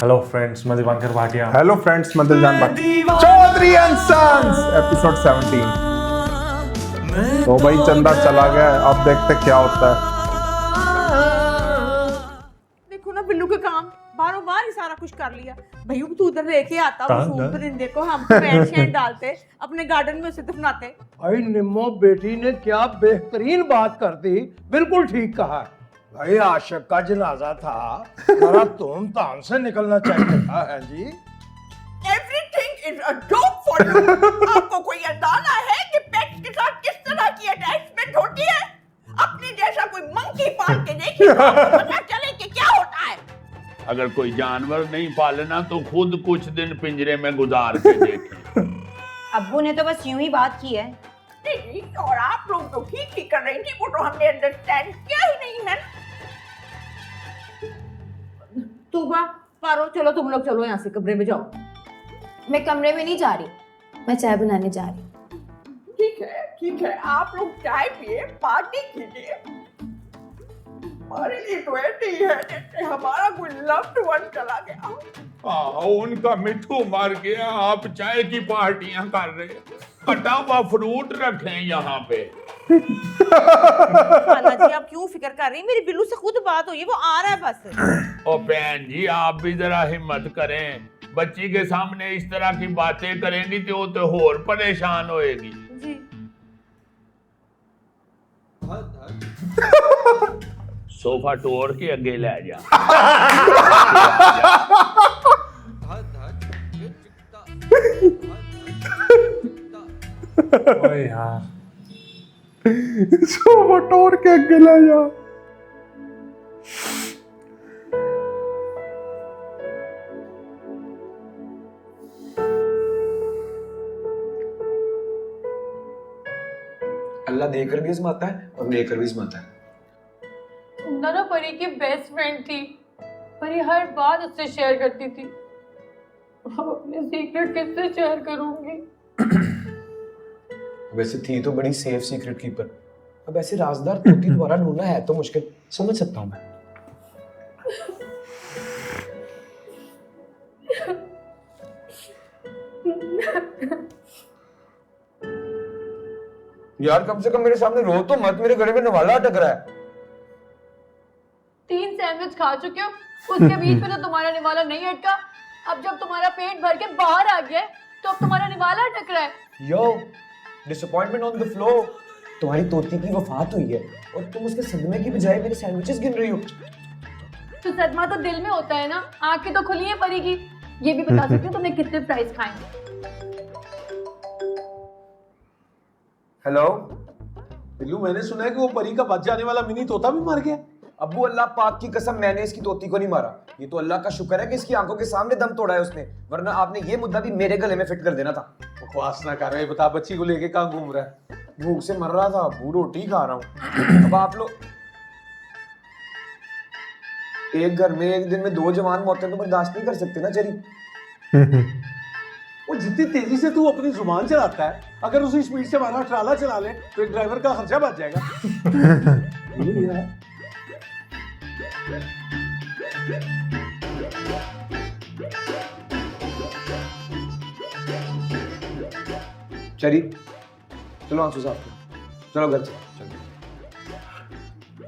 Hello friends, मैं Diwakar Bhatia. Hello friends, मैं Diljan Bhatia. Chaudhary and Sons episode 17। तो भाई चंदा चला गया, अब देखते क्या होता है। देखो ना बिल्लू के काम, बारों बार ही सारा कुछ कर लिया। भैया तू उधर लेके आता वो सूप परिंदे को, हम पैंट शर्ट डालते अपने गार्डन में उसे दफनाते। भाई निम्मो बेटी ने क्या बेहतरीन बात कर दी, बिल्कुल ठीक कहा। भाई आशिक का जनाजा था, बड़ा धूमधाम से निकलना चाहिए था। है जी, everything is a joke for you. आपको कोई अंदाजा है कि पेट्स के साथ किस तरह की अटैचमेंट होती है? अपने जैसा कोई मंकी पाल के देखिए तो आपको पता चले कि क्या होता है। अगर कोई जानवर नहीं पालना तो खुद कुछ दिन पिंजरे में गुजार के देखें। अब्बू ने तो बस यूं ही बात की है। नहीं, और आप लोग तो ठीक ही कर रही थी, वो तो हमने अंडरस्टैंड किया ही नहीं है। तूबा, पारो, चलो तुम लोग चलो यहाँ से, कमरे में जाओ। मैं कमरे में नहीं जा रही, मैं चाय बनाने जा रही हूँ। ठीक है, आप लोग चाय पिए, पार्टी कीजिए। हमारे लिए तो ऐसे ही है जैसे हमारा कोई लव्ड वन चला गया। उनका मिट्ठू मर गया, आप चाय की पार्टियां कर रहे हैं। कटा हुआ फ्रूट रखें यहाँ पे। खाला जी, आप क्यों फिक्र कर रही हैं? मेरी बिल्लू से खुद बात हुई है, वो आ रहा है बस। ओ बहन जी, आप भी जरा हिम्मत करें। बच्ची के सामने इस तरह की बातें करेंगी तो वो तो और परेशान होएगी। जी। सोफा तोड़ के आगे ले जा। ओए यार, इसको बटोर के आगे ले जा। अल्लाह देकर भी आजमाता है और लेकर भी आजमाता है। ना परी की बेस्ट फ्रेंड थी, परी हर बात उससे शेयर करती थी। अब अपने सीक्रेट किससे शेयर करूंगी? वैसे थी तो बड़ी सेफ सीक्रेट कीपर। अब ऐसे राजदार तोती दोबारा ढूंढना है तो मुश्किल, समझ सकता हूँ मैं। यार कम से कम मेरे सामने रो तो मत, मेरे गले में नवाला अटक रहा है। 3 सैंडविच खा चुके हो, उसके बीच में तो तुम्हारा निवाला नहीं अटका। अब जब तुम्हारा पेट भर के बाहर आ गया तो अब तुम्हारा निवाला अटक रहा है। यो, डिसअपॉइंटमेंट ऑन द फ्लोर। तुम्हारी तोती की वफात हुई है और तुम उसके सदमे की बजाय मेरे सैंडविचेस गिन रही हो। तो सदमा तो दिल में होता है ना, आंखें तो खुली है परी की। ये भी बता सकती हो तुमने कितने फ्राइज खाए? हेलो बिल्लू, मैंने सुना है कि वो परी का बच जाने वाला मिनी तोता भी मर गया। अब्बू, अल्लाह पाक की कसम, मैंने इसकी तोती को नहीं मारा। ये तो अल्लाह का शुक्र है कि इसकी आंखों के सामने दम तोड़ा है उसने, वरना आपने ये मुद्दा भी मेरे गले में फिट कर देना था। बकवास ना कर रहे, बता बच्ची को लेके कहाँ घूम रहा है? भूख से मर रहा था अब्बू, रोटी खा रहा हूँ। अब आप लोग एक घर में एक दिन में 2 जवान मौतें तो बर्दाश्त नहीं कर सकते ना चरी। वो जितनी तेजी से तू अपनी जुबान चलाता है, अगर उसी स्पीड से हमारा ट्राला चला ले तो एक ड्राइवर का खर्चा बच जाएगा। चरी चलो आंसू साफ करो, चलो घर से चलो।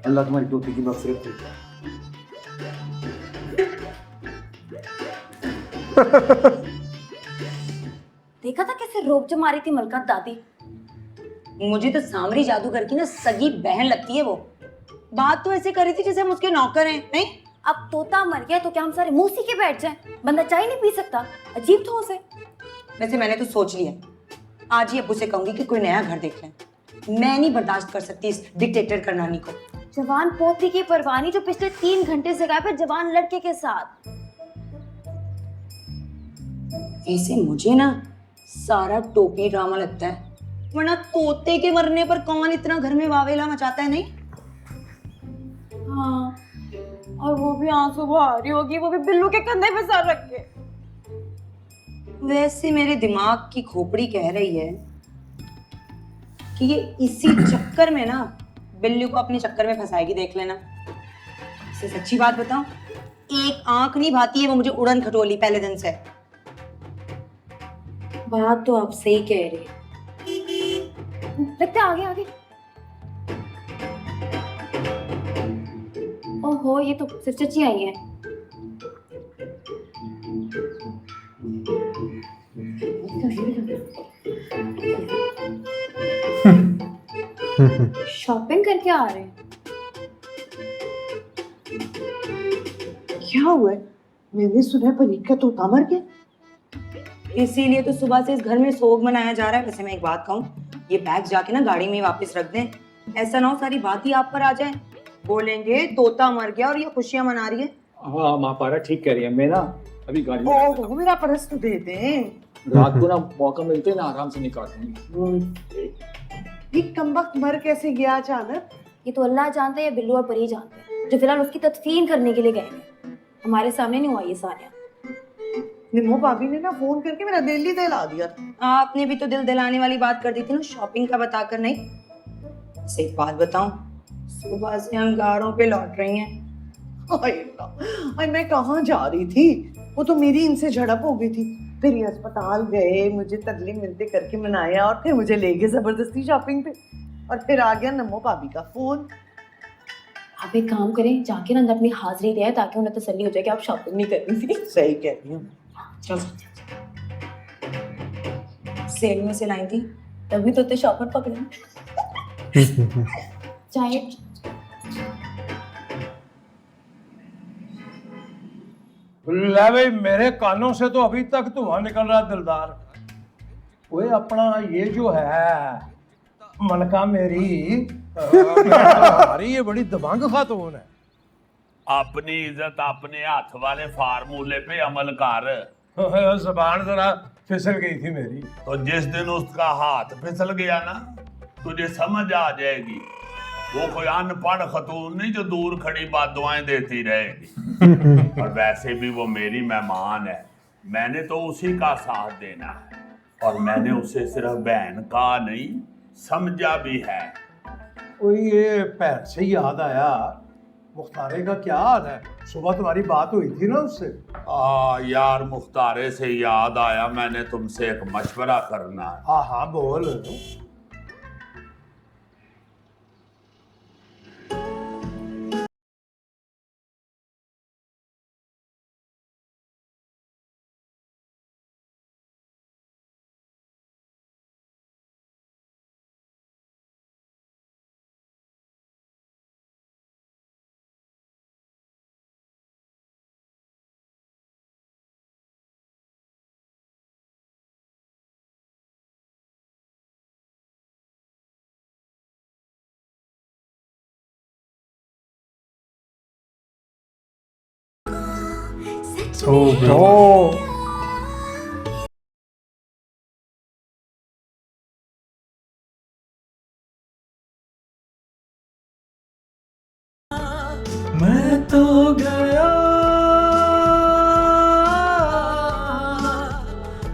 अल्लाह तुम्हारी टोपी की मगफिरत करे। देखा था कैसे रोब जो मारी थी मलका दादी। मुझे तो सामरी जादूगर की ना सगी बहन लगती है वो। बात तो ऐसे करी थी जैसे हम उसके नौकर हैं। नहीं, अब तोता मर गया तो क्या हम सारे मुंह सी के बैठ जाएं? बंदा चाय नहीं पी सकता? अजीब तो उसे। वैसे मैंने तो सोच लिया, आज ही अब्बू से कहूंगी कि कोई नया घर देख लें। मैं नहीं बर्दाश्त कर सकती इस डिक्टेटर करनानी को। जवान पोती की परवानी जो पिछले 3 घंटे से गायब है जवान लड़के के साथ। ऐसे मुझे ना सारा टोपी ड्रामा लगता है, वरना तोते के मरने पर कौन इतना घर में वावेला मचाता है? नहीं हाँ, और वो भी आंसू बहा रही होगी, वो भी बिल्लू के कंधे पे सर रख के। वैसे मेरे दिमाग की खोपड़ी कह रही है कि ये इसी चक्कर में ना बिल्लू को अपने चक्कर में फंसाएगी, देख लेना। इसे सच्ची बात बताऊं, एक आंख नहीं भाती है वो मुझे उड़न खटोली पहले दिन से। बात तो आप सही कह रही हैं। लगता है आगे आगे। ओहो ये तो सिर्फ चची आई है। शॉपिंग करके आ रहे हैं। क्या हुआ है? मैंने सुना है परीक का तोता मर गया। इसीलिए तो सुबह से इस घर में सोग मनाया जा रहा है। वैसे मैं एक बात कहूँ, ये बैग जाके ना गाड़ी में वापस रख दें। ऐसा ना हो सारी बात ही आप पर आ जाए, बोलेंगे तोता मर गया और ये खुशियां मना रही है। हाँ माँ पारा ठीक कह रही है। मैं ना अभी गाड़ी में ओह मेरा पर्स तो दे दें। रात को ना मौका मिलते हैं ना आराम से निकालूंगी। ये कमबख्त मर कैसे गया अचानक? ये तो अल्लाह जानता है या बिल्लू और परी जानते हैं, जो फिलहाल उसकी तदफीन करने के लिए गए हैं। हमारे सामने नहीं हुआ ये सानिया। निमो भाभी ने ना फोन करके मेरा दिल ही दिला दिया। आपने भी तो दिल दिलाने वाली बात कर दी थी ना, शॉपिंग का बताकर नहीं। सही बात बताऊं, सुबह से हम गाड़ों पे लौट रही हैं। हाय मैं कहाँ जा रही थी? वो तो मेरी इनसे झड़प हो गई थी। फिर ये अस्पताल गए, मुझे तरले मिलते करके मनाया और फिर मुझे ले गए जबरदस्ती शॉपिंग पे। और फिर आ गया नमो भाभी का फोन। आप एक काम करें, जाके ना अंदर अपनी हाजिरी दे ताकि उन्हें तसल्ली हो जाए कि आप शॉपिंग नहीं कर रही थी। सही कह रही हूँ। चलो सेल में से लाई थी तभी तो शॉपर पकड़े। चाहे ले भाई, मेरे कानों से तो अभी तक धुआं निकल रहा दिलदार। ओए अपना ये जो है मलका मेरी हमारी ये बड़ी दबंग खातून है। अपनी इज्जत अपने हाथ वाले फार्मूले पे अमल कर। जबान जरा फिसल गई थी मेरी। तो जिस दिन उसका हाथ फिसल गया ना, तुझे समझ आ जाएगी वो कोई अनपढ़ खतून नहीं जो दूर खड़ी बात दुआएं देती रहेगी। और वैसे भी वो मेरी मेहमान है, मैंने तो उसी का साथ देना है। और मैंने उसे सिर्फ बहन का नहीं समझा भी है। ओए ये पैर से याद आया, मुख्तारे का क्या हाल है? सुबह तुम्हारी बात हुई थी ना उससे। यार मुख्तारे से याद आया, मैंने तुमसे एक मशवरा करना है। हाँ हाँ बोल। ओ मैं तो गया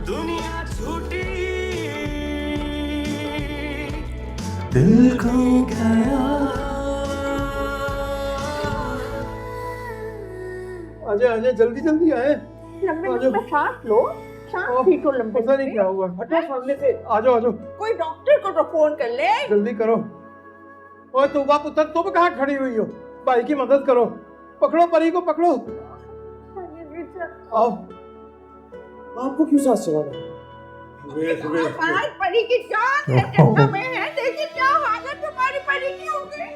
दुनिया छूटी दिल खो गया। अजय अजय जल्दी जल्दी आए। लंबे लंबे सांस लो, सांस खींचो लंबे। पता नहीं क्या हुआ। हटो सामने से। आ जाओ आ जाओ। कोई डॉक्टर को तो फोन कर ले। जल्दी करो। ओए तूबा पुत्र, तुम कहाँ खड़ी हुई हो? भाई की मदद करो। पकड़ो परी को, पकड़ो। आओ। आपको क्यों सांस चला रहा? हमारी परी की जान है, चक्का में है। देखिए क्या हालत हमारी परी की हो गई।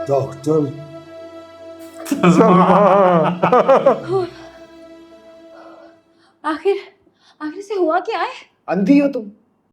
डॉक्टर आखिर से हुआ क्या है? अंधी हो तुम।